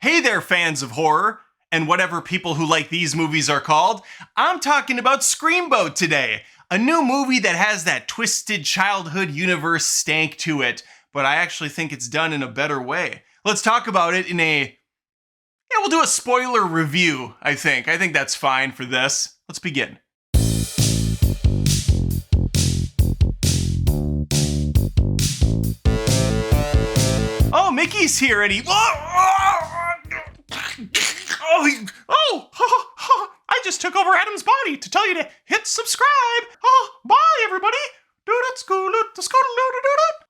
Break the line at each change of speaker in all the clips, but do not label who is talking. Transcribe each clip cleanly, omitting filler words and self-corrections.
Hey there, fans of horror, and whatever people who like these movies are called. I'm talking about Screamboat today, a new movie that has that twisted childhood universe stank to it, but I actually think it's done in a better way. Let's talk about it we'll do a spoiler review, I think. I think that's fine for this. Let's begin. Oh, Mickey's here and I just took over Adam's body to tell you to hit subscribe. Oh, bye everybody.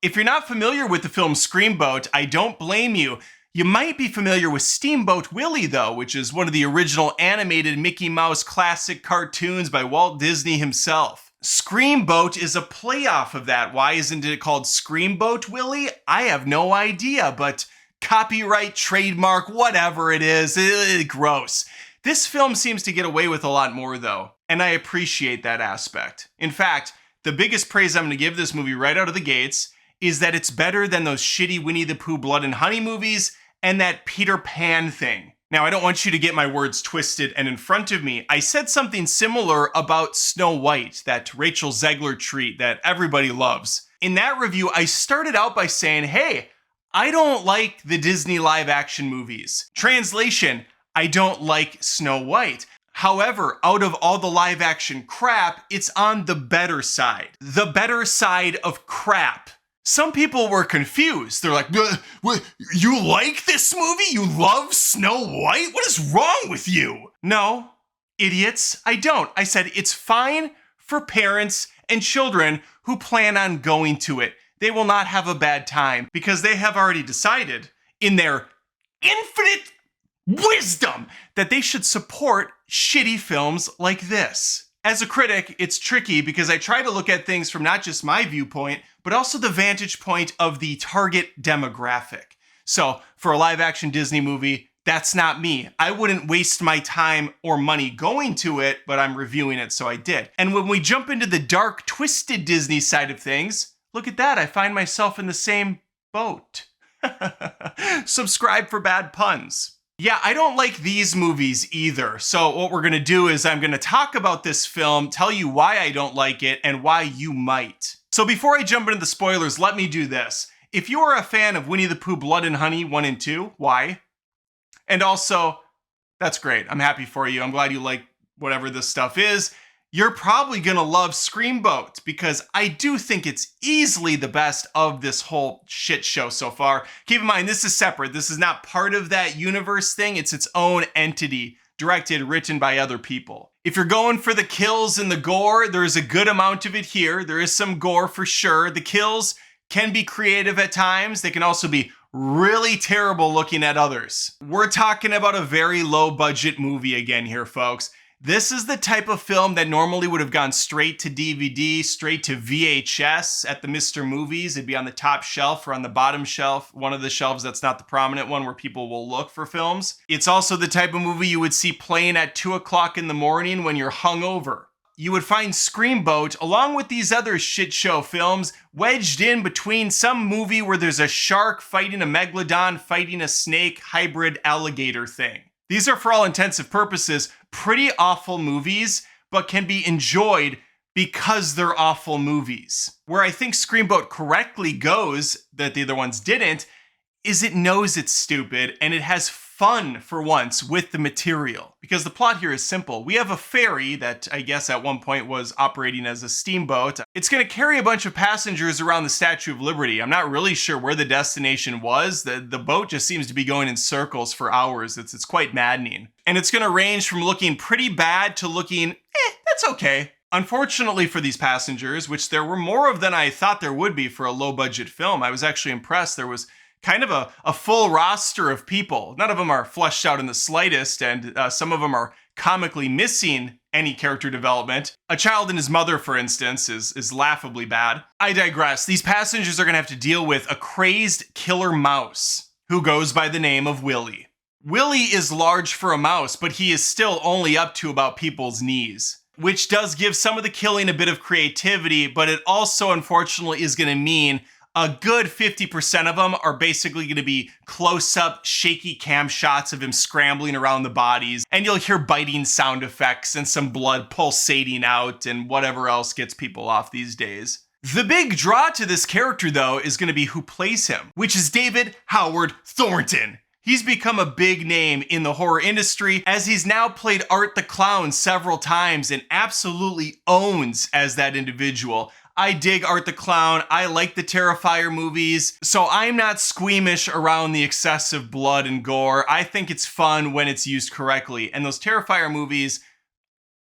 If you're not familiar with the film Screamboat, I don't blame you. You might be familiar with Steamboat Willie though, which is one of the original animated Mickey Mouse classic cartoons by Walt Disney himself. Screamboat is a playoff of that. Why isn't it called Screamboat Willie? I have no idea, but copyright, trademark, whatever it is, gross. This film seems to get away with a lot more though, and I appreciate that aspect. In fact, the biggest praise I'm going to give this movie right out of the gates is that it's better than those shitty Winnie the Pooh Blood and Honey movies and that Peter Pan thing. Now, I don't want you to get my words twisted and in front of me. I said something similar about Snow White, that Rachel Zegler treat that everybody loves. In that review, I started out by saying, hey, I don't like the Disney live action movies. Translation, I don't like Snow White. However, out of all the live action crap, it's on the better side. The better side of crap. Some people were confused. They're like, what, you like this movie? You love Snow White? What is wrong with you? No, idiots, I don't. I said it's fine for parents and children who plan on going to it. They will not have a bad time because they have already decided in their infinite wisdom that they should support shitty films like this. As a critic, it's tricky because I try to look at things from not just my viewpoint, but also the vantage point of the target demographic. So for a live action Disney movie, that's not me. I wouldn't waste my time or money going to it, but I'm reviewing it, so I did. And when we jump into the dark, twisted Disney side of things, look at that, I find myself in the same boat. Subscribe for bad puns. Yeah, I don't like these movies either. So what we're gonna do is I'm gonna talk about this film, tell you why I don't like it, and why you might. So before I jump into the spoilers, let me do this. If you are a fan of Winnie the Pooh Blood and Honey 1 and 2, why? And also, that's great. I'm happy for you. I'm glad you like whatever this stuff is. You're probably gonna love Screamboat because I do think it's easily the best of this whole shit show so far. Keep in mind, this is separate. This is not part of that universe thing. It's its own entity, directed, written by other people. If you're going for the kills and the gore, there is a good amount of it here. There is some gore for sure. The kills can be creative at times. They can also be really terrible looking at others. We're talking about a very low budget movie again here, folks. This is the type of film that normally would have gone straight to DVD, straight to VHS at the Mr. Movies. It'd be on the top shelf or on the bottom shelf, one of the shelves that's not the prominent one where people will look for films. It's also the type of movie you would see playing at 2 o'clock in the morning when you're hungover. You would find Screamboat, along with these other shit show films, wedged in between some movie where there's a shark fighting a megalodon, fighting a snake, hybrid alligator thing. These are, for all intents and purposes, pretty awful movies, but can be enjoyed because they're awful movies. Where I think Screamboat correctly goes, that the other ones didn't, is it knows it's stupid and it has fun for once with the material. Because the plot here is simple. We have a ferry that I guess at one point was operating as a steamboat. It's gonna carry a bunch of passengers around the Statue of Liberty. I'm not really sure where the destination was. The boat just seems to be going in circles for hours. It's quite maddening. And it's gonna range from looking pretty bad to looking, that's okay. Unfortunately for these passengers, which there were more of than I thought there would be for a low budget film, I was actually impressed. There was kind of a full roster of people. None of them are fleshed out in the slightest, and some of them are comically missing any character development. A child and his mother, for instance, is laughably bad. I digress. These passengers are gonna have to deal with a crazed killer mouse who goes by the name of Willie. Willie is large for a mouse, but he is still only up to about people's knees, which does give some of the killing a bit of creativity, but it also, unfortunately, is gonna mean A good 50% of them are basically going to be close-up, shaky cam shots of him scrambling around the bodies, and you'll hear biting sound effects and some blood pulsating out and whatever else gets people off these days. The big draw to this character, though, is going to be who plays him, which is David Howard Thornton. He's become a big name in the horror industry as he's now played Art the Clown several times and absolutely owns as that individual. I dig Art the Clown. I like the Terrifier movies, so I'm not squeamish around the excessive blood and gore. I think it's fun when it's used correctly. And those Terrifier movies,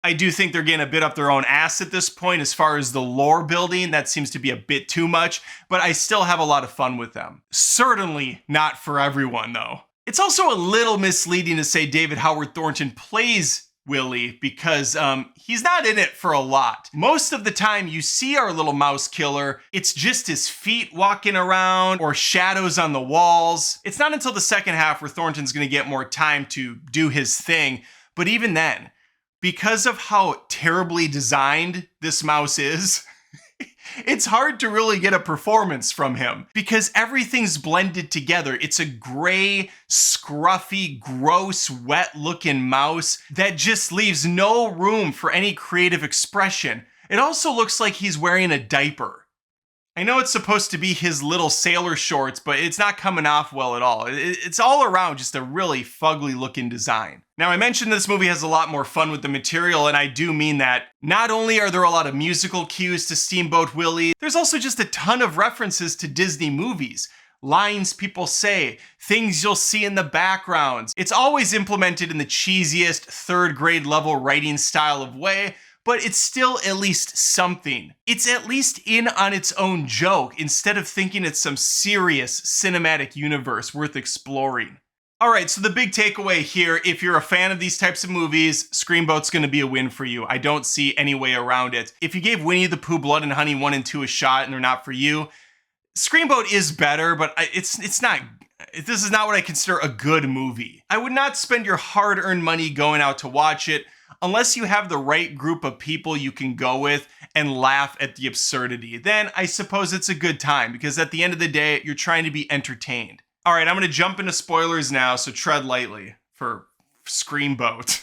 I do think they're getting a bit up their own ass at this point as far as the lore building. That seems to be a bit too much, but I still have a lot of fun with them. Certainly not for everyone, though. It's also a little misleading to say David Howard Thornton plays Willie because he's not in it for a lot. Most of the time you see our little mouse killer, it's just his feet walking around or shadows on the walls. It's not until the second half where Thornton's gonna get more time to do his thing, but even then, because of how terribly designed this mouse is, it's hard to really get a performance from him because everything's blended together. It's a gray, scruffy, gross, wet-looking mouse that just leaves no room for any creative expression. It also looks like he's wearing a diaper. I know it's supposed to be his little sailor shorts, but it's not coming off well at all. It's all around just a really fugly looking design. Now, I mentioned this movie has a lot more fun with the material, and I do mean that. Not only are there a lot of musical cues to Steamboat Willie, there's also just a ton of references to Disney movies. Lines people say, things you'll see in the backgrounds. It's always implemented in the cheesiest third grade level writing style of way, but it's still at least something. It's at least in on its own joke instead of thinking it's some serious cinematic universe worth exploring. All right, so the big takeaway here, if you're a fan of these types of movies, Screamboat's gonna be a win for you. I don't see any way around it. If you gave Winnie the Pooh, Blood and Honey 1 and 2 a shot and they're not for you, Screamboat is better, but it's not. This is not what I consider a good movie. I would not spend your hard-earned money going out to watch it unless you have the right group of people you can go with and laugh at the absurdity. Then I suppose it's a good time because at the end of the day, you're trying to be entertained. All right, I'm gonna jump into spoilers now, so tread lightly for Screamboat.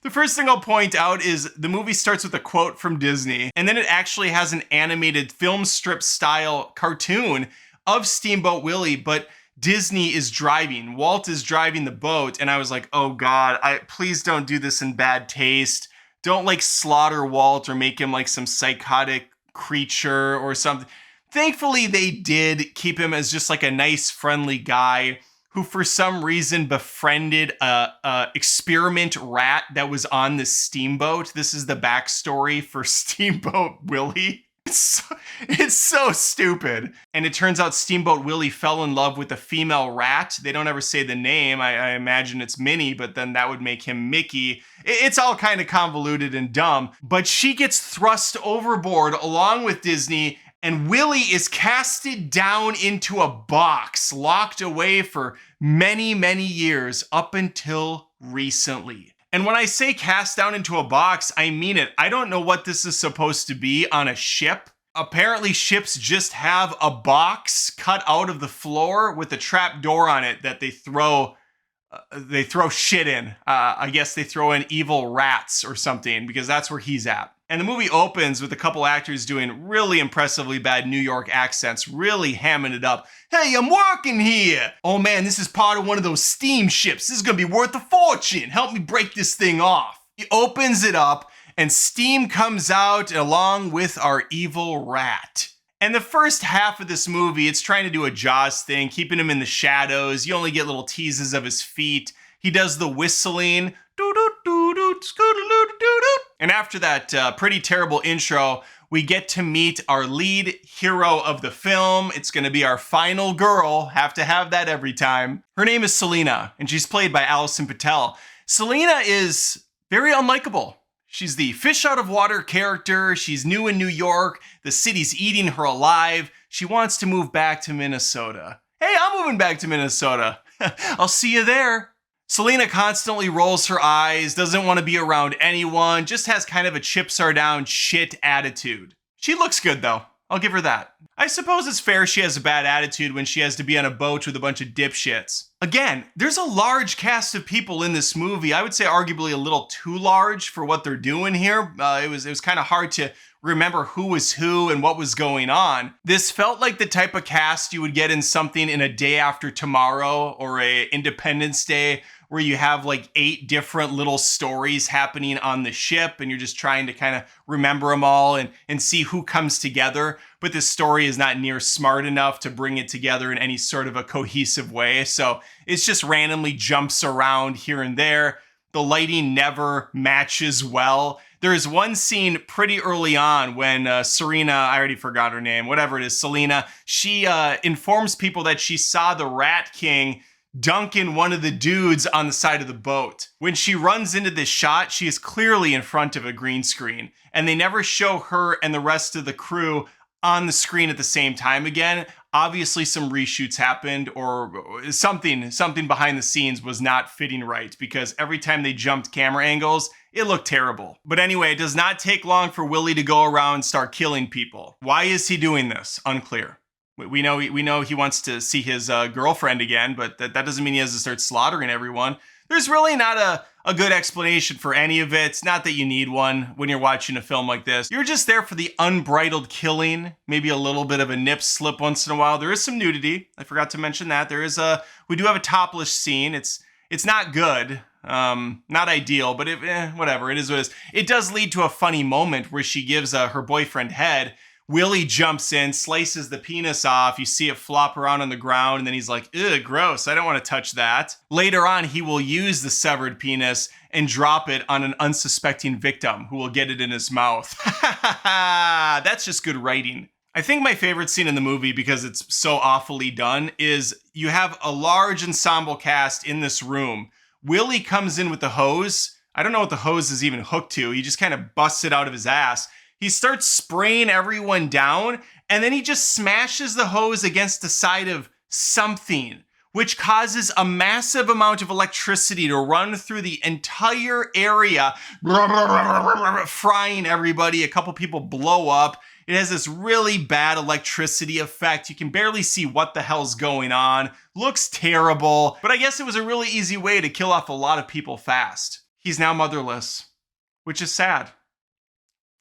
The first thing I'll point out is the movie starts with a quote from Disney, and then it actually has an animated film strip style cartoon of Steamboat Willie, but Disney is driving. Walt is driving the boat, and I was like, oh God, please don't do this in bad taste. Don't like slaughter Walt or make him like some psychotic creature or something. Thankfully, they did keep him as just like a nice, friendly guy who for some reason befriended a experiment rat that was on the steamboat. This is the backstory for Steamboat Willie. It's so stupid. And it turns out Steamboat Willie fell in love with a female rat. They don't ever say the name. I imagine it's Minnie, but then that would make him Mickey. It's all kind of convoluted and dumb. But she gets thrust overboard along with Disney, and Willie is casted down into a box, locked away for many, many years up until recently. And when I say cast down into a box, I mean it. I don't know what this is supposed to be on a ship. Apparently ships just have a box cut out of the floor with a trap door on it that they throw shit in. I guess they throw in evil rats or something because that's where he's at. And the movie opens with a couple actors doing really impressively bad New York accents, really hamming it up. Hey, I'm working here. Oh man, this is part of one of those steamships. This is gonna be worth a fortune. Help me break this thing off. He opens it up and steam comes out along with our evil rat. And the first half of this movie, it's trying to do a Jaws thing, keeping him in the shadows. You only get little teases of his feet. He does the whistling. And after that pretty terrible intro, we get to meet our lead hero of the film. It's going to be our final girl. Have to have that every time. Her name is Selena, and she's played by Allison Patel. Selena is very unlikable. She's the fish out of water character. She's new in New York. The city's eating her alive. She wants to move back to Minnesota. Hey, I'm moving back to Minnesota. I'll see you there. Selena constantly rolls her eyes, doesn't want to be around anyone, just has kind of a chips are down shit attitude. She looks good though. I'll give her that. I suppose it's fair she has a bad attitude when she has to be on a boat with a bunch of dipshits. Again, there's a large cast of people in this movie. I would say arguably a little too large for what they're doing here. It was kind of hard to remember who was who and what was going on. This felt like the type of cast you would get in something in A Day After Tomorrow or a Independence Day, where you have like 8 different little stories happening on the ship and you're just trying to kind of remember them all and see who comes together. But this story is not near smart enough to bring it together in any sort of a cohesive way. So it's just randomly jumps around here and there. The lighting never matches well. There is one scene pretty early on when Serena, I already forgot her name, whatever it is, Selena, she informs people that she saw the Rat King dunking one of the dudes on the side of the boat. When she runs into this shot, she is clearly in front of a green screen, and they never show her and the rest of the crew on the screen at the same time again. Obviously some reshoots happened, or something behind the scenes was not fitting right, because every time they jumped camera angles, it looked terrible. But anyway, it does not take long for Willie to go around and start killing people. Why is he doing this? Unclear. We know he wants to see his girlfriend again, but that doesn't mean he has to start slaughtering everyone. There's really not a good explanation for any of it. It's not that you need one when you're watching a film like this. You're just there for the unbridled killing, maybe a little bit of a nip slip once in a while. There is some nudity. I forgot to mention that. We do have a topless scene. It's not good. Not ideal, but whatever. It is what it is. It does lead to a funny moment where she gives her boyfriend head. Willie jumps in, slices the penis off. You see it flop around on the ground, and then he's like, ugh, gross, I don't want to touch that. Later on, he will use the severed penis and drop it on an unsuspecting victim who will get it in his mouth. That's just good writing. I think my favorite scene in the movie, because it's so awfully done, is you have a large ensemble cast in this room. Willie comes in with the hose. I don't know what the hose is even hooked to. He just kind of busts it out of his ass. He starts spraying everyone down, and then he just smashes the hose against the side of something, which causes a massive amount of electricity to run through the entire area, frying everybody. A couple people blow up. It has this really bad electricity effect. You can barely see what the hell's going on. Looks terrible, but I guess it was a really easy way to kill off a lot of people fast. He's now motherless, which is sad.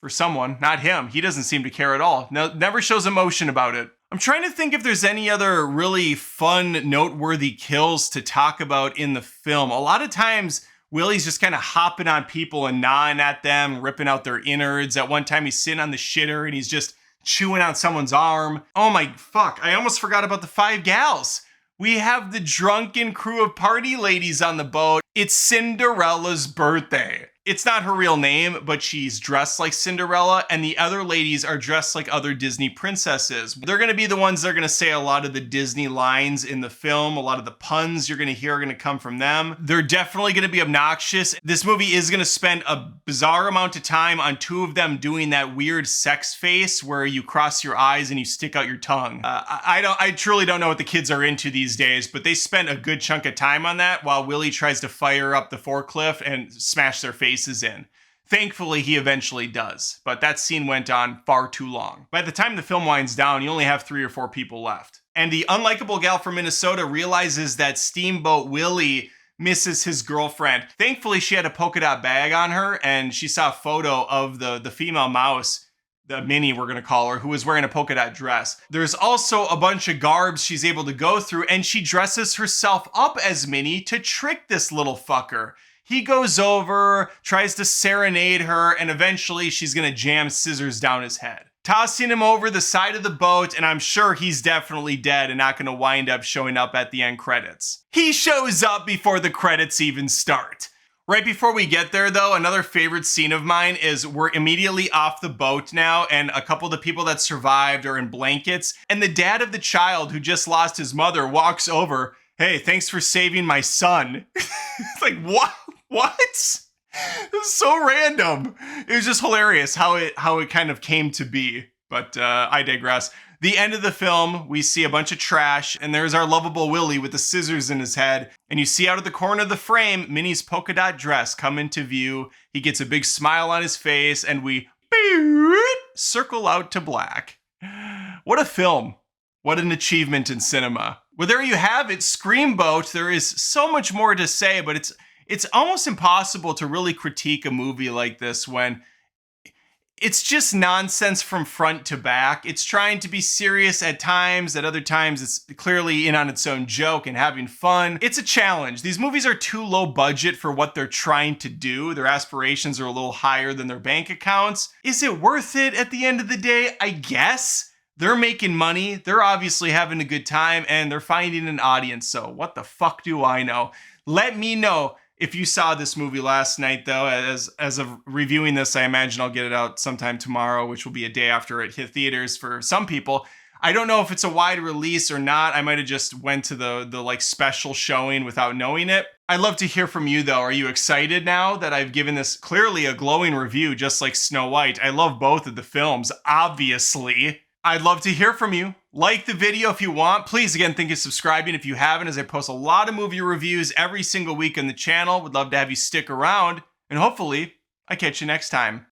For someone, not him. He doesn't seem to care at all. Never shows emotion about it. I'm trying to think if there's any other really fun, noteworthy kills to talk about in the film. A lot of times, Willie's just kind of hopping on people and gnawing at them, ripping out their innards. At one time, he's sitting on the shitter and he's just chewing on someone's arm. Oh my fuck, I almost forgot about the 5 gals. We have the drunken crew of party ladies on the boat. It's Cinderella's birthday. It's not her real name, but she's dressed like Cinderella, and the other ladies are dressed like other Disney princesses. They're going to be the ones that are going to say a lot of the Disney lines in the film. A lot of the puns you're going to hear are going to come from them. They're definitely going to be obnoxious. This movie is going to spend a bizarre amount of time on 2 of them doing that weird sex face where you cross your eyes and you stick out your tongue. I truly don't know what the kids are into these days, but they spent a good chunk of time on that while Willie tries to fire up the forklift and smash their faces in. Thankfully, he eventually does, but that scene went on far too long. By the time the film winds down, you only have 3 or 4 people left. And the unlikable gal from Minnesota realizes that Steamboat Willie misses his girlfriend. Thankfully, she had a polka dot bag on her, and she saw a photo of the female mouse, the Minnie we're going to call her, who was wearing a polka dot dress. There's also a bunch of garbs she's able to go through, and she dresses herself up as Minnie to trick this little fucker. He goes over, tries to serenade her, and eventually she's gonna jam scissors down his head, tossing him over the side of the boat, and I'm sure he's definitely dead and not gonna wind up showing up at the end credits. He shows up before the credits even start. Right before we get there, though, another favorite scene of mine is we're immediately off the boat now, and a couple of the people that survived are in blankets, and the dad of the child who just lost his mother walks over. Hey, thanks for saving my son. It's like, what? What? It was so random. It was just hilarious how it kind of came to be. But I digress. The end of the film, we see a bunch of trash, and there's our lovable Willie with the scissors in his head. And you see out of the corner of the frame, Minnie's polka dot dress come into view. He gets a big smile on his face, and we circle out to black. What a film. What an achievement in cinema. Well, there you have it, Screamboat. There is so much more to say, but it's almost impossible to really critique a movie like this when it's just nonsense from front to back. It's trying to be serious at times. At other times, it's clearly in on its own joke and having fun. It's a challenge. These movies are too low budget for what they're trying to do. Their aspirations are a little higher than their bank accounts. Is it worth it at the end of the day? I guess. They're making money. They're obviously having a good time and they're finding an audience. So what the fuck do I know? Let me know if you saw this movie last night, though. As of reviewing this, I imagine I'll get it out sometime tomorrow, which will be a day after it hit theaters for some people. I don't know if it's a wide release or not. I might have just went to the like special showing without knowing it. I'd love to hear from you, though. Are you excited now that I've given this clearly a glowing review, just like Snow White? I love both of the films, obviously. I'd love to hear from you. Like the video if you want. Please, again, think of subscribing if you haven't, as I post a lot of movie reviews every single week on the channel. Would love to have you stick around, and hopefully, I catch you next time.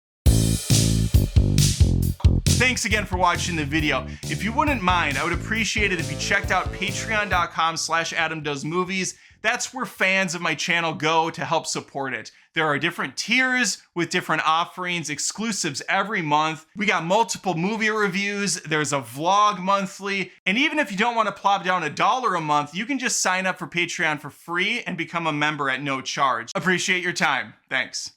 Thanks again for watching the video. If you wouldn't mind, I would appreciate it if you checked out patreon.com/AdamDoesMovies. That's where fans of my channel go to help support it. There are different tiers with different offerings, exclusives every month. We got multiple movie reviews. There's a vlog monthly. And even if you don't want to plop down $1 a month, you can just sign up for Patreon for free and become a member at no charge. Appreciate your time. Thanks.